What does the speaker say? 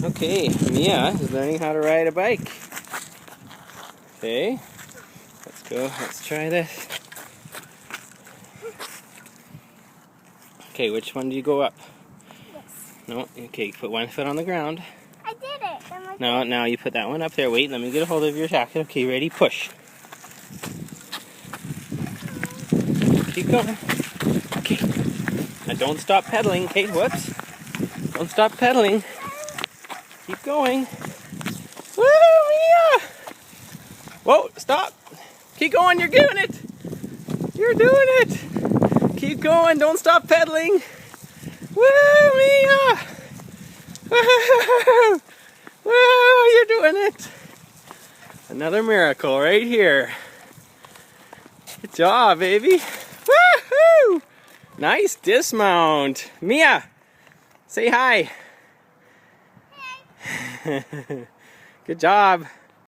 Okay, Mia is learning how to ride a bike. Okay, let's go. Let's try this. Okay, which one do you go up? Yes. No, okay, put one foot on the ground. I did it. No, now you put that one up there. Wait, let me get a hold of your jacket. Okay, ready? Push. Keep going. Okay. Now don't stop pedaling. Okay, whoops. Don't stop pedaling. Keep going. Woo, Mia! Whoa, stop. Keep going, you're doing it. You're doing it. Keep going, don't stop pedaling. Woo, Mia! Woo! Woo, you're doing it. Another miracle right here. Good job, baby. Woohoo! Nice dismount. Mia, say hi. Hey. Good job.